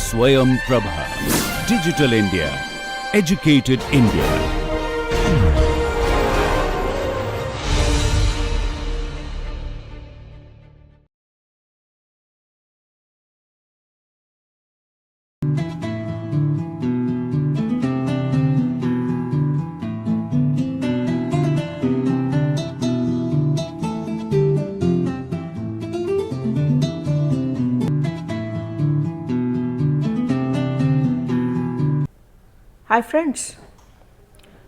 Swayam Prabha. Digital India. Educated India. Hi friends,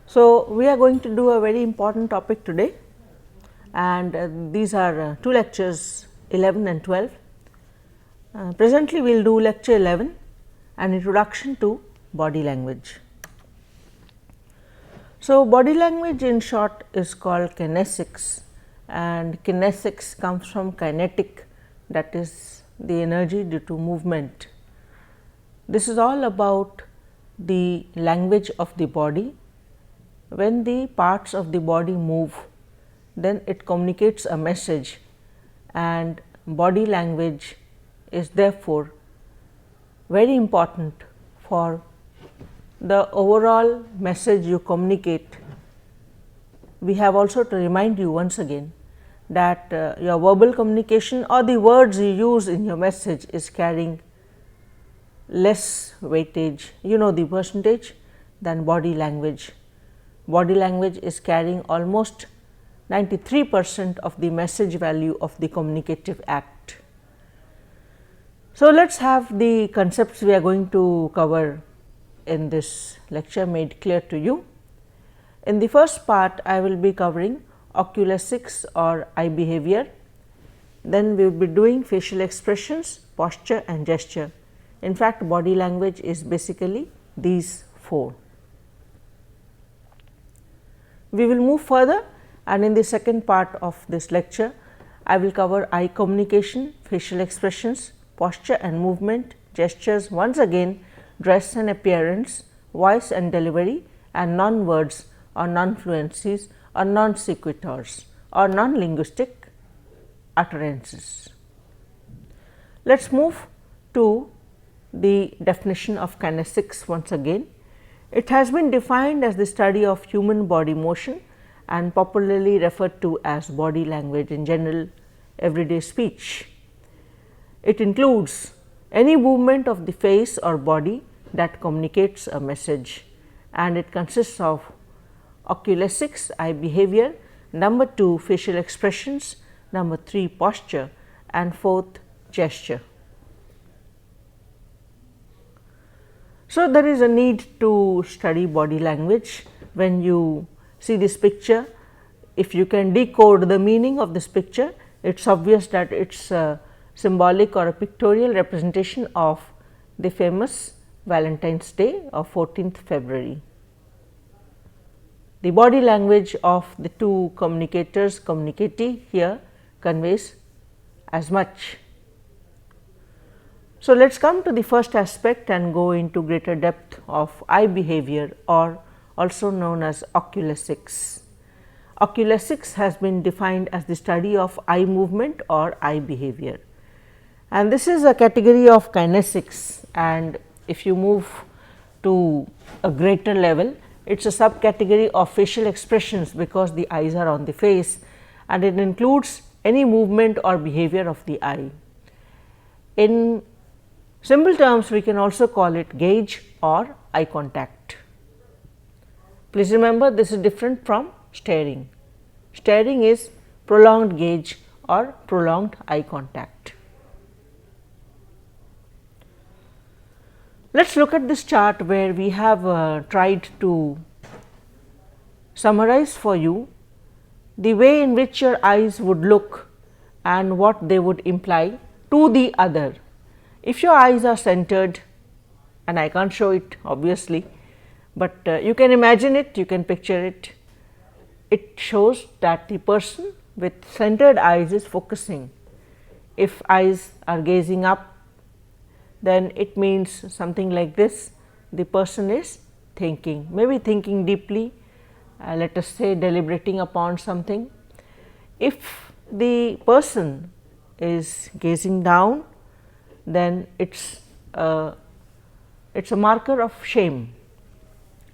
so we are going to do a very important topic today, and these are two lectures 11 and 12. Presently we will do lecture 11, an introduction to body language. So, body language in short is called kinesics, and kinesics comes from kinetic, that is the energy due to movement. This is all about the language of the body. When the parts of the body move, then it communicates a message, and body language is therefore very important for the overall message you communicate. We have also to remind you once again that your verbal communication or the words you use in your message is carrying less weightage, you know the percentage, than body language. Body language is carrying almost 93% of the message value of the communicative act. So, let us have the concepts we are going to cover in this lecture made clear to you. In the first part, I will be covering oculesics or eye behavior, then we will be doing facial expressions, posture and gesture. In fact, body language is basically these four. We will move further, and in the second part of this lecture, I will cover eye communication, facial expressions, posture and movement, gestures, once again dress and appearance, voice and delivery, and non-words or non-fluencies or non-sequiturs or non-linguistic utterances. Let us move to the definition of kinesics once again. It has been defined as the study of human body motion and popularly referred to as body language in general everyday speech. It includes any movement of the face or body that communicates a message, and it consists of oculesics, eye behavior, number 2 facial expressions, number 3 posture, and 4th gesture. So, there is a need to study body language. When you see this picture, if you can decode the meaning of this picture, it is obvious that it is a symbolic or a pictorial representation of the famous Valentine's Day of 14th February. The body language of the two communicators, communicatee here conveys as much. So, let us come to the first aspect and go into greater depth of eye behavior, or also known as oculesics. Oculesics has been defined as the study of eye movement or eye behavior, and this is a category of kinesics, and if you move to a greater level, it is a subcategory of facial expressions, because the eyes are on the face, and it includes any movement or behavior of the eye. In simple terms, we can also call it gaze or eye contact. Please remember, this is different from staring. Staring is prolonged gaze or prolonged eye contact. Let us look at this chart where we have tried to summarize for you the way in which your eyes would look and what they would imply to the other. If your eyes are centered, and I can't show it obviously, but you can imagine it, you can picture it, it shows that the person with centered eyes is focusing. If eyes are gazing up, then it means something like this: the person is thinking, maybe thinking deeply, let us say deliberating upon something. If the person is gazing down, then it is a it is a marker of shame,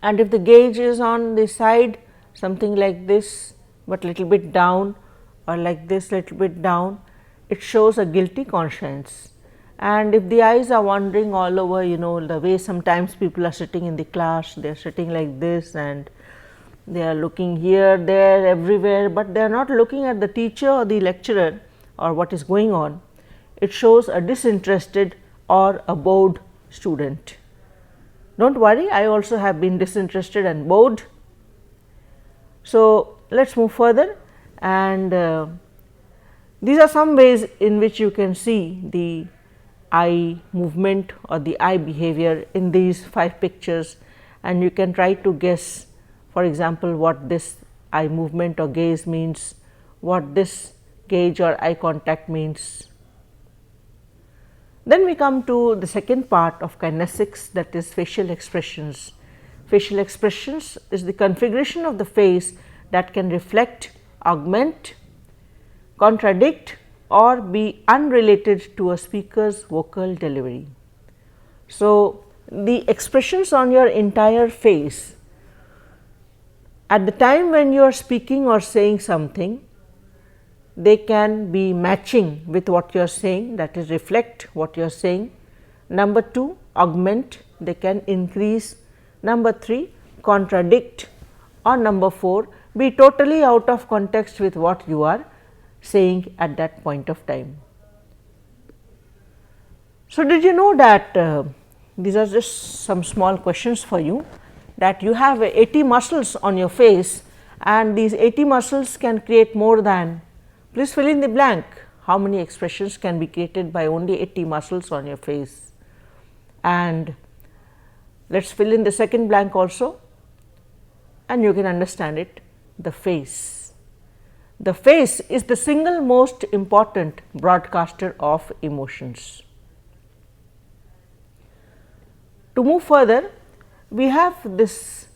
and if the gaze is on the side something like this, but little bit down, or like this little bit down, it shows a guilty conscience. And if the eyes are wandering all over, the way sometimes people are sitting in the class, they are sitting like this and they are looking here, there, everywhere, but they are not looking at the teacher or the lecturer or what is going on. It shows a disinterested or a bored student. Do not worry, I also have been disinterested and bored. So, let us move further, and these are some ways in which you can see the eye movement or the eye behavior in these 5 pictures, and you can try to guess, for example, what this eye movement or gaze means, what this gaze or eye contact means. Then we come to the second part of kinesics, that is facial expressions. Facial expressions is the configuration of the face that can reflect, augment, contradict or be unrelated to a speaker's vocal delivery. So, the expressions on your entire face at the time when you are speaking or saying something, they can be matching with what you are saying, that is reflect what you are saying. Number 2, augment, they can increase. Number 3, contradict, or number 4, be totally out of context with what you are saying at that point of time. So, did you know that these are just some small questions for you, that you have 80 muscles on your face and these 80 muscles can create more than, please fill in the blank, how many expressions can be created by only 80 muscles on your face. And let us fill in the second blank also, and you can understand it, the face. The face is the single most important broadcaster of emotions. To move further, we have this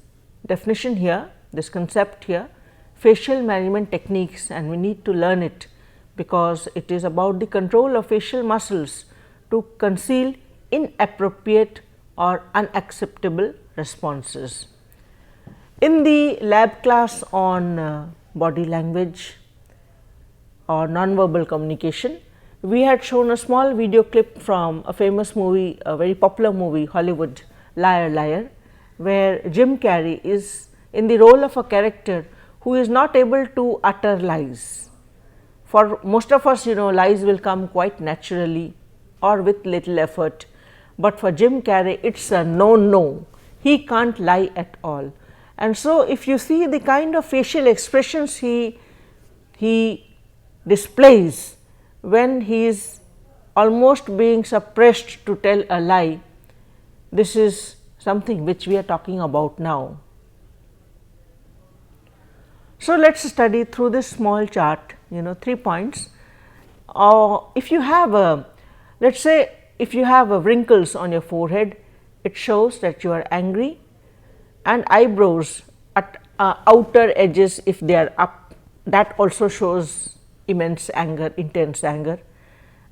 definition here, this concept here, facial management techniques, and we need to learn it because it is about the control of facial muscles to conceal inappropriate or unacceptable responses. In the lab class on body language or nonverbal communication, we had shown a small video clip from a famous movie, a very popular movie, Hollywood, Liar Liar, where Jim Carrey is in the role of a character who is not able to utter lies. For most of us, lies will come quite naturally or with little effort, but for Jim Carrey it is a no, he can't lie at all. And so, if you see the kind of facial expressions he displays when he is almost being suppressed to tell a lie, this is something which we are talking about now. So, let us study through this small chart, 3 points. If you have let us say if you have wrinkles on your forehead, it shows that you are angry, and eyebrows at outer edges, if they are up, that also shows immense anger, intense anger.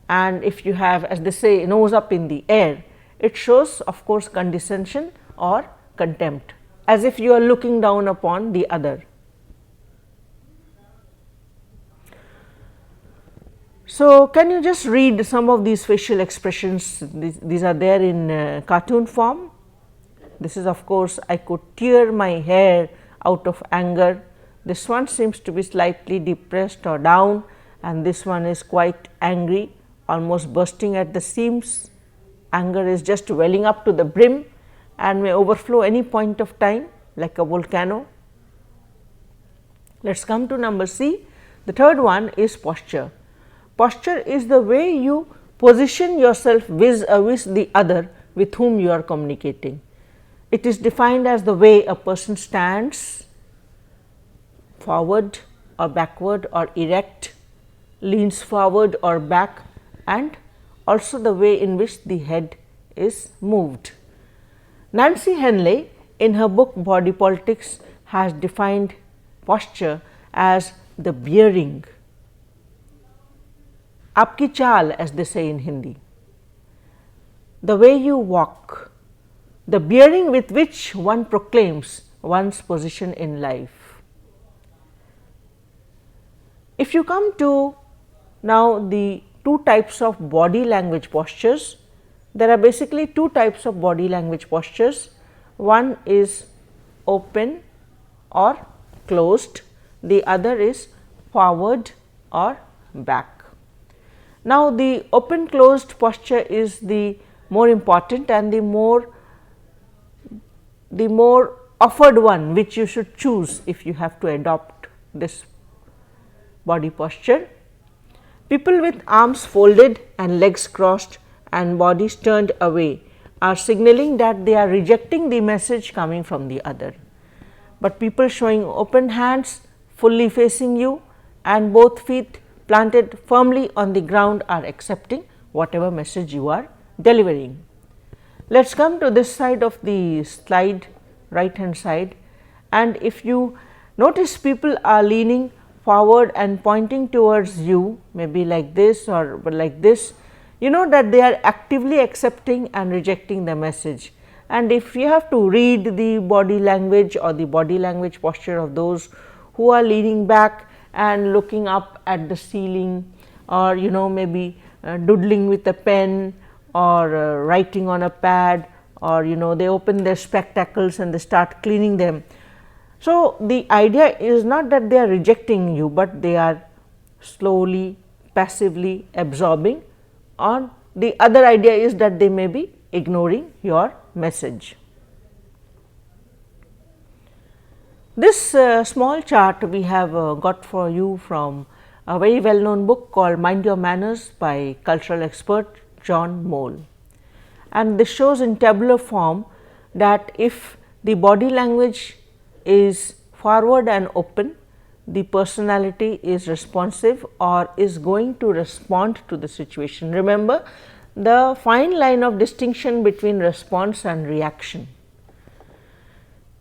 And if you have, as they say, nose up in the air, it shows of course condescension or contempt, as if you are looking down upon the other. So, can you just read some of these facial expressions? These are there in cartoon form. This is of course, I could tear my hair out of anger. This one seems to be slightly depressed or down, and this one is quite angry, almost bursting at the seams. Anger is just welling up to the brim and may overflow any point of time like a volcano. Let us come to number C. The third one is posture. Posture is the way you position yourself vis-a-vis the other with whom you are communicating. It is defined as the way a person stands, forward or backward or erect, leans forward or back, and also the way in which the head is moved. Nancy Henley, in her book Body Politics, has defined posture as the bearing, आपकी चाल, as they say in Hindi, the way you walk, the bearing with which one proclaims one's position in life. If you come to now the two types of body language postures, there are basically two types of body language postures. One is open or closed, the other is forward or back. Now, the open closed posture is the more important and the more offered one which you should choose if you have to adopt this body posture. People with arms folded and legs crossed and bodies turned away are signaling that they are rejecting the message coming from the other. But people showing open hands fully facing you and both feet planted firmly on the ground are accepting whatever message you are delivering. Let us come to this side of the slide, right hand side, and if you notice people are leaning forward and pointing towards you, maybe like this or like this, you know that they are actively accepting and rejecting the message. And if you have to read the body language or the body language posture of those who are leaning back and looking up at the ceiling, or maybe doodling with a pen or writing on a pad, or they open their spectacles and they start cleaning them. So, the idea is not that they are rejecting you, but they are slowly passively absorbing, or the other idea is that they may be ignoring your message. This small chart we have got for you from a very well known book called Mind Your Manners by cultural expert John Mole, and this shows in tabular form that if the body language is forward and open, the personality is responsive or is going to respond to the situation. Remember the fine line of distinction between response and reaction.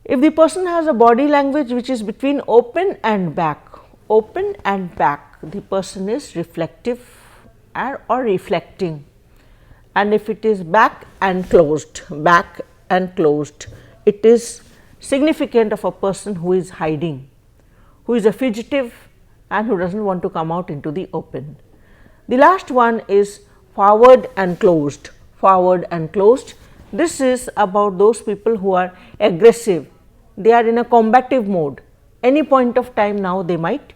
If the person has a body language which is between open and back, the person is reflective or reflecting, and if it is back and closed, it is significant of a person who is hiding, who is a fugitive and who does not want to come out into the open. The last one is forward and closed. This is about those people who are aggressive, they are in a combative mode. Any point of time now they might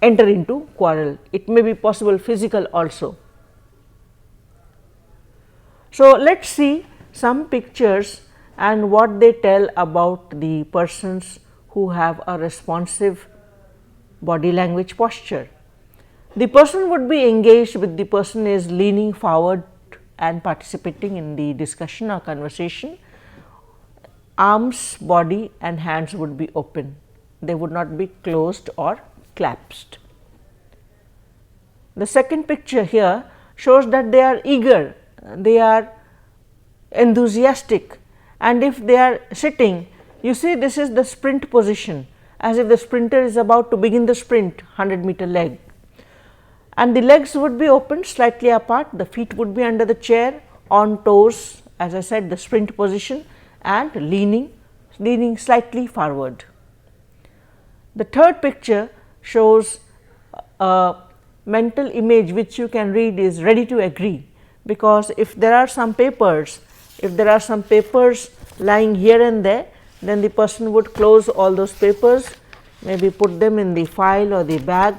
enter into quarrel, it may be possible physical also. So, let us see some pictures and what they tell about the persons who have a responsive body language posture. The person would be engaged with the person is leaning forward and participating in the discussion or conversation. Arms, body and hands would be open, they would not be closed or clasped. The second picture here shows that they are eager, they are enthusiastic, and if they are sitting, you see this is the sprint position, as if the sprinter is about to begin the sprint 100-meter leg, and the legs would be opened slightly apart, the feet would be under the chair on toes, as I said, the sprint position, and leaning slightly forward. The third picture shows a mental image which you can read is ready to agree, because if there are some papers lying here and there, then the person would close all those papers, maybe put them in the file or the bag,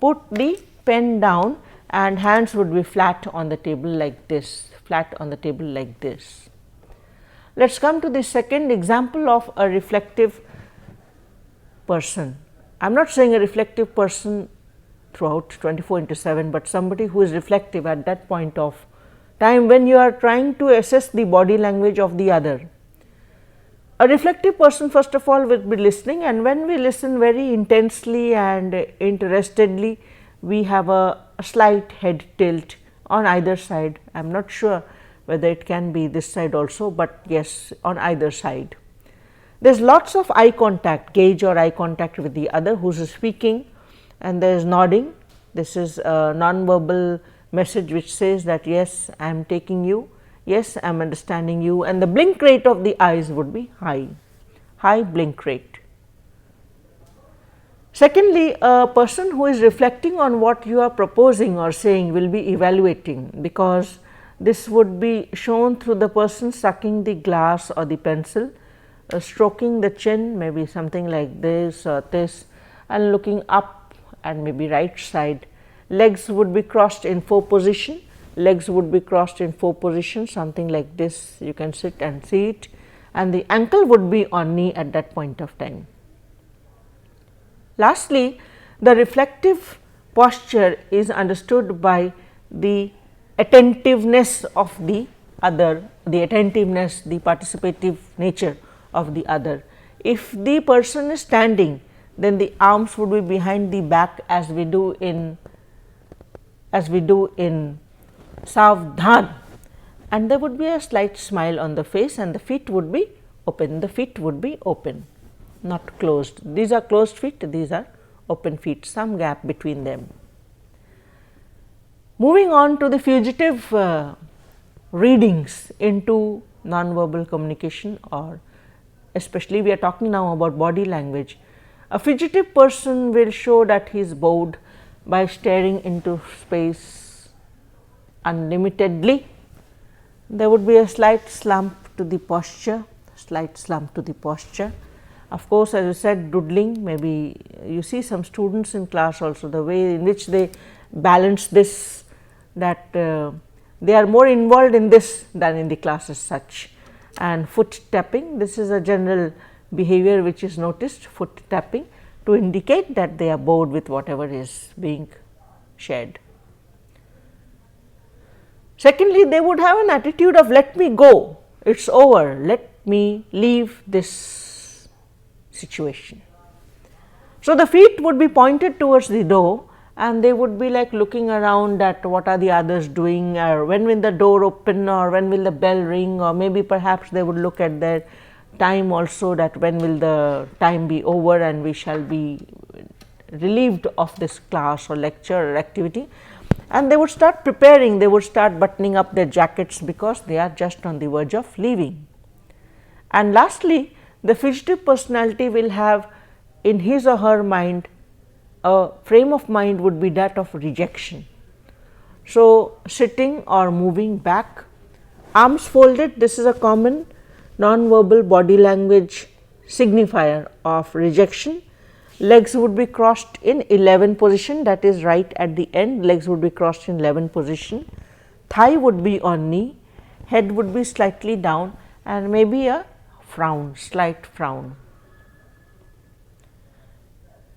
put the pen down, and hands would be flat on the table like this, Let us come to the second example of a reflective person. I am not saying a reflective person throughout 24/7, but somebody who is reflective at that point of time when you are trying to assess the body language of the other. A reflective person first of all will be listening, and when we listen very intensely and interestedly, we have a slight head tilt on either side. I am not sure whether it can be this side also, but yes, on either side. There is lots of eye contact, gaze or eye contact with the other who is speaking, and there is nodding. This is a non-verbal message which says that yes, I am taking you yes, I am understanding you, and the blink rate of the eyes would be high, high blink rate. Secondly, a person who is reflecting on what you are proposing or saying will be evaluating, because this would be shown through the person sucking the glass or the pencil, stroking the chin, maybe something like this or this, and looking up and maybe right side. Legs would be crossed in 4 position, legs would be crossed in 4 position, something like this, you can sit and see it, and the ankle would be on knee at that point of time. Lastly, the reflective posture is understood by the attentiveness of the other, the attentiveness, the participative nature of the other. If the person is standing, then the arms would be behind the back, as we do in Savdhan, and there would be a slight smile on the face, and the feet would be open, the feet would be open, not closed. These are closed feet, these are open feet, some gap between them. Moving on to the fugitive readings into non-verbal communication, or especially we are talking now about body language. A fugitive person will show that he is bored by staring into space unlimitedly. There would be a slight slump to the posture, slight slump to the posture. Of course, as I said, doodling, maybe you see some students in class also, the way in which they balance this, that they are more involved in this than in the class as such. And foot tapping, this is a general behavior which is noticed, foot tapping, to indicate that they are bored with whatever is being shared. Secondly, they would have an attitude of let me go, it is over, let me leave this situation. So, the feet would be pointed towards the door, and they would be like looking around at what are the others doing, or when will the door open, or when will the bell ring, or maybe perhaps they would look at their time also, that when will the time be over and we shall be relieved of this class or lecture or activity, and they would start preparing, they would start buttoning up their jackets, because they are just on the verge of leaving. And lastly, the fugitive personality will have in his or her mind a frame of mind would be that of rejection. So, sitting or moving back, arms folded, this is a common non-verbal body language signifier of rejection. Legs would be crossed in 11 position, that is right at the end, legs would be crossed in 11 position, thigh would be on knee, head would be slightly down, and maybe a frown, slight frown.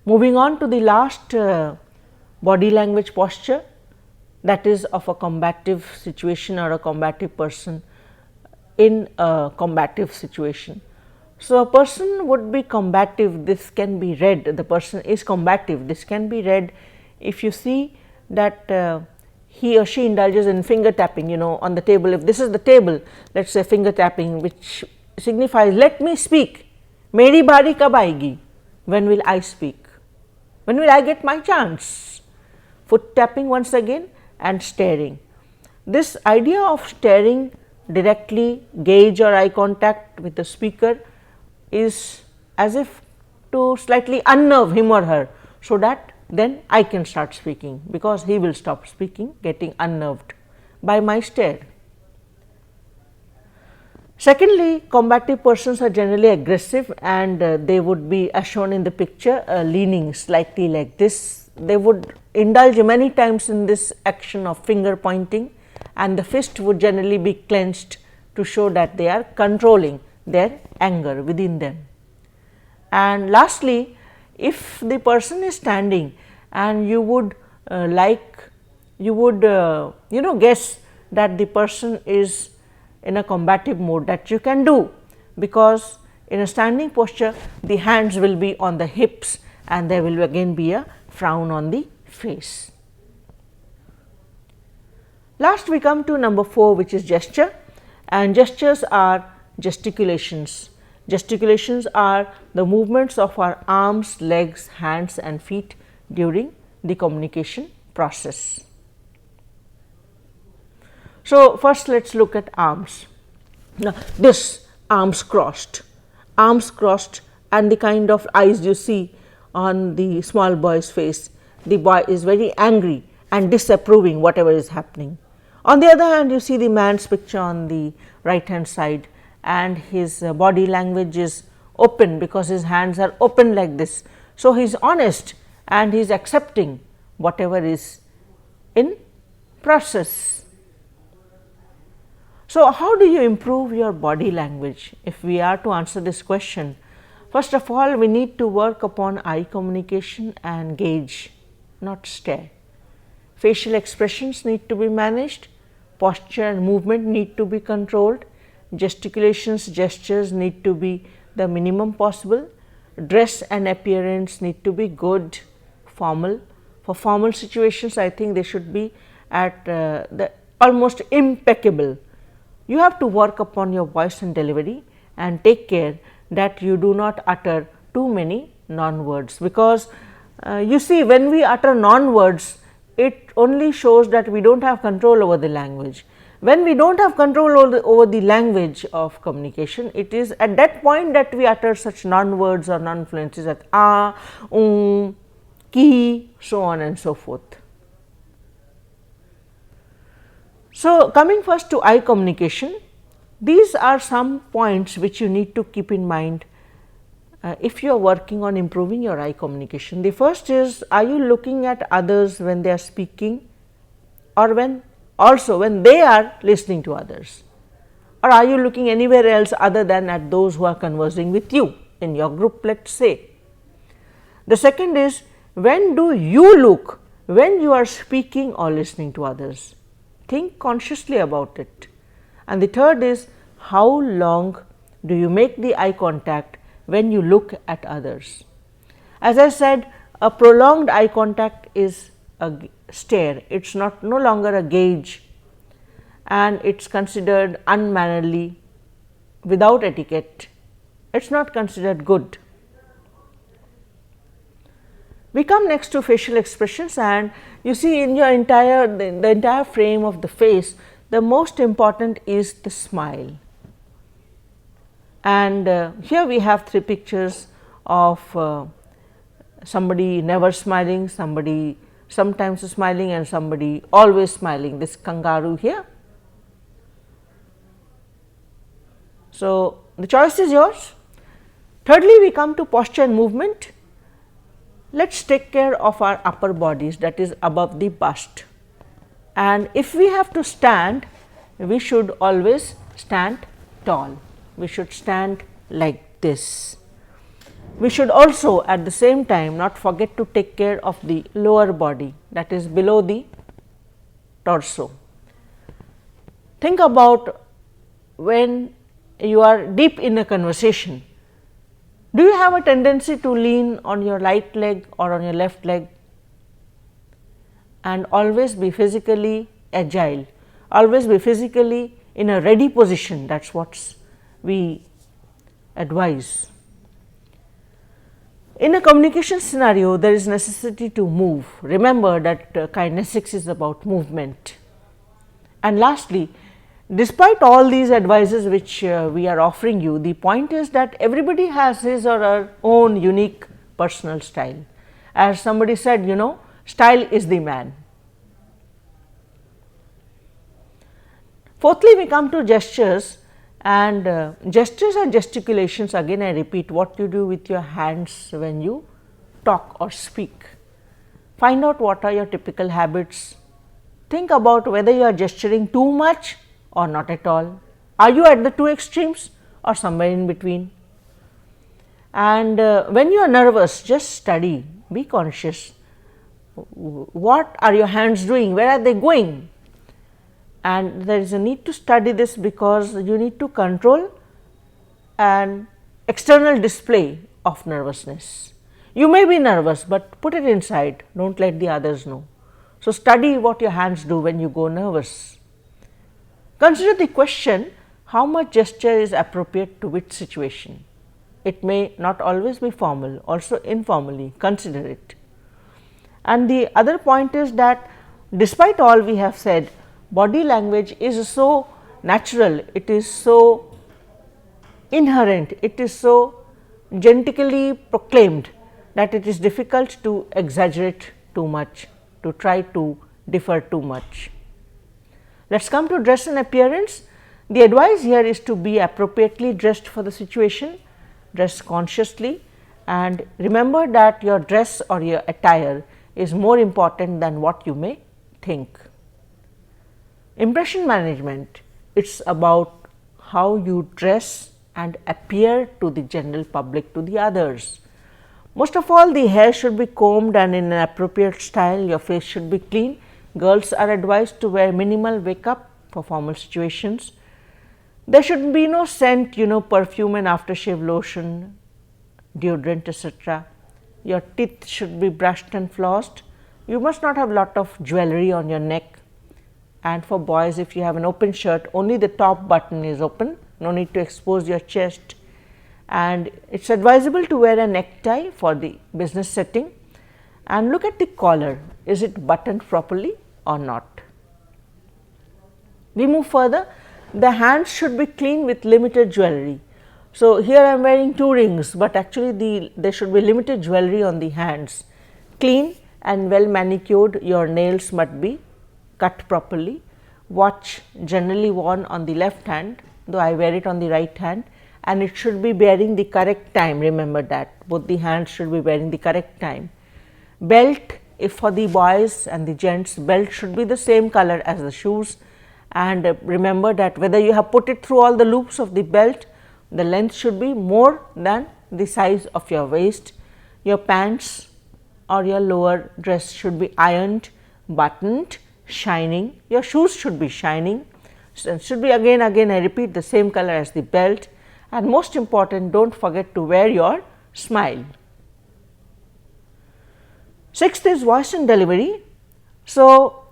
Moving on to the last body language posture, that is of a combative situation or a combative person in a combative situation. So, a person would be combative, this can be read, the person is combative, this can be read if you see that he or she indulges in finger tapping, on the table. If this is the table, let us say finger tapping, which signifies let me speak, meri bari kab aayegi, when will I speak, when will I get my chance. Foot tapping once again, and staring. This idea of staring directly, gaze or eye contact with the speaker is as if to slightly unnerve him or her, so that then I can start speaking, because he will stop speaking, getting unnerved by my stare. Secondly, combative persons are generally aggressive, and they would be, as shown in the picture, leaning slightly like this. They would indulge many times in this action of finger pointing, and the fist would generally be clenched to show that they are controlling their anger within them. And lastly, if the person is standing and you would guess that the person is in a combative mode, that you can do, because in a standing posture the hands will be on the hips and there will again be a frown on the face. Last we come to number 4, which is gesture, and gestures are gesticulations. Gesticulations are the movements of our arms, legs, hands and feet during the communication process. So, first let us look at arms. Now, this arms crossed and the kind of eyes you see on the small boy's face. The boy is very angry and disapproving whatever is happening. On the other hand, you see the man's picture on the right hand side, and his body language is open because his hands are open like this. So, he is honest and he is accepting whatever is in process. So, how do you improve your body language? If we are to answer this question, first of all, we need to work upon eye communication and gaze, not stare. Facial expressions need to be managed, posture and movement need to be controlled, gesticulations, gestures need to be the minimum possible, dress and appearance need to be good, formal. For formal situations, I think they should be at the almost impeccable. You have to work upon your voice and delivery and take care that you do not utter too many non-words, because you see, when we utter non-words, it only shows that we do not have control over the language. When we do not have control over the language of communication, it is at that point that we utter such non-words or non-fluencies as ki, so on and so forth. So, coming first to eye communication, these are some points which you need to keep in mind if you are working on improving your eye communication. The first is, are you looking at others when they are speaking, or when they are listening to others, or are you looking anywhere else other than at those who are conversing with you in your group, let us say. The second is, when do you look when you are speaking or listening to others? Think consciously about it. And the third is, how long do you make the eye contact when you look at others? As I said, a prolonged eye contact is a stare, it is no longer a gaze, and it is considered unmannerly, without etiquette, it is not considered good. We come next to facial expressions, and you see, in your the entire frame of the face, the most important is the smile. And here we have three pictures of somebody never smiling, somebody sometimes smiling, and somebody always smiling, this kangaroo here. So, the choice is yours. Thirdly, we come to posture and movement. Let us take care of our upper bodies, that is above the bust, and if we have to stand, we should always stand tall, we should stand like this. We should also at the same time not forget to take care of the lower body, that is below the torso. Think about when you are deep in a conversation, do you have a tendency to lean on your right leg or on your left leg? And always be physically agile, always be physically in a ready position, that is what we advise. In a communication scenario, there is necessity to move. Remember that kinesics is about movement. And lastly, despite all these advices which we are offering you, the point is that everybody has his or her own unique personal style. As somebody said, style is the man. Fourthly, we come to gestures, and gestures and gesticulations, again I repeat, what you do with your hands when you talk or speak. Find out what are your typical habits. Think about whether you are gesturing too much or not at all. Are you at the two extremes or somewhere in between? And when you are nervous, just study, be conscious. What are your hands doing? Where are they going? And there is a need to study this, because you need to control an external display of nervousness. You may be nervous, but put it inside, do not let the others know. So, study what your hands do when you go nervous. Consider the question, how much gesture is appropriate to which situation. It may not always be formal, also informally, consider it. And the other point is that despite all we have said, body language is so natural, it is so inherent, it is so genetically proclaimed that it is difficult to exaggerate too much, to try to differ too much. Let us come to dress and appearance. The advice here is to be appropriately dressed for the situation, dress consciously, and remember that your dress or your attire is more important than what you may think. Impression management, it is about how you dress and appear to the general public, to the others. Most of all, the hair should be combed and in an appropriate style, your face should be clean. Girls are advised to wear minimal makeup for formal situations. There should be no scent, perfume and aftershave lotion, deodorant, etc. Your teeth should be brushed and flossed. You must not have lot of jewelry on your neck. And for boys, if you have an open shirt, only the top button is open, no need to expose your chest. And it is advisable to wear a necktie for the business setting. And look at the collar, is it buttoned properly or not. We move further, the hands should be clean with limited jewelry. So, here I am wearing 2 rings, but actually there should be limited jewelry on the hands. Clean and well manicured, your nails must be cut properly. Watch generally worn on the left hand, though I wear it on the right hand, and it should be bearing the correct time, remember that both the hands should be bearing the correct time. Belt, if for the boys and the gents, belt should be the same color as the shoes, and remember that whether you have put it through all the loops of the belt, the length should be more than the size of your waist. Your pants or your lower dress should be ironed, buttoned, shining. Your shoes should be shining, should be again I repeat the same color as the belt, and most important, do not forget to wear your smile. Sixth is voice and delivery. So,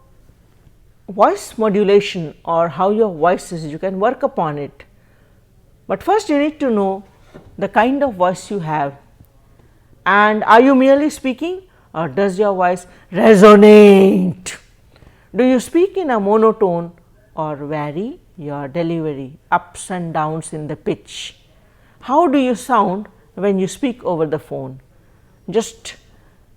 voice modulation or how your voice is, you can work upon it, but first you need to know the kind of voice you have, and are you merely speaking or does your voice resonate? Do you speak in a monotone or vary your delivery, ups and downs in the pitch? How do you sound when you speak over the phone? Just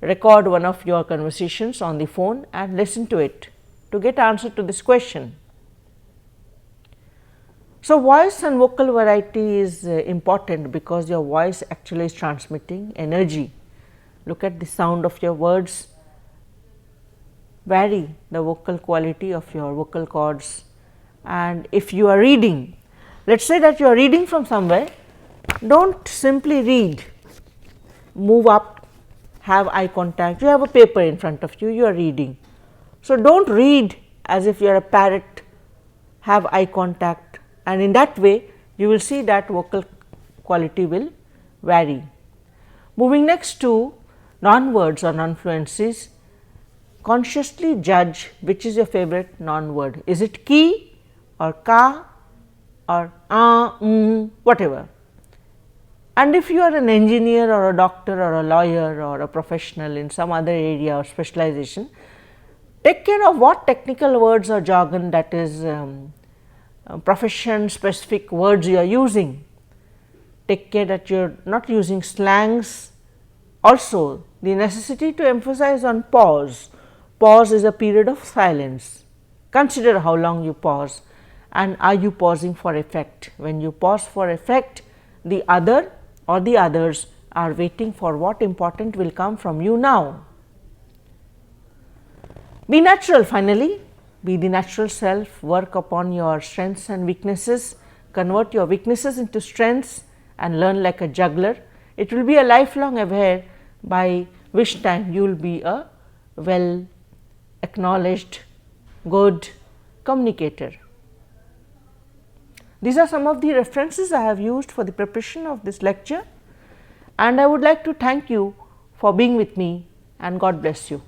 record one of your conversations on the phone and listen to it to get answer to this question. So, voice and vocal variety is important because your voice actually is transmitting energy. Look at the sound of your words, vary the vocal quality of your vocal cords. And if you are reading, let us say that you are reading from somewhere, do not simply read, move up, have eye contact, you have a paper in front of you, you are reading. So, do not read as if you are a parrot, have eye contact, and in that way you will see that vocal quality will vary. Moving next to non-words or non-fluencies, consciously judge which is your favorite non-word. Is it ki or ka or whatever. And if you are an engineer or a doctor or a lawyer or a professional in some other area or specialization, take care of what technical words or jargon, that is profession specific words you are using. Take care that you are not using slangs. Also, the necessity to emphasize on pause. Pause is a period of silence. Consider how long you pause, and are you pausing for effect. When you pause for effect, the other or the others are waiting for what important will come from you now. Be natural finally, be the natural self, work upon your strengths and weaknesses, convert your weaknesses into strengths and learn like a juggler. It will be a lifelong affair, by which time you will be a well acknowledged good communicator. These are some of the references I have used for the preparation of this lecture, and I would like to thank you for being with me, and God bless you.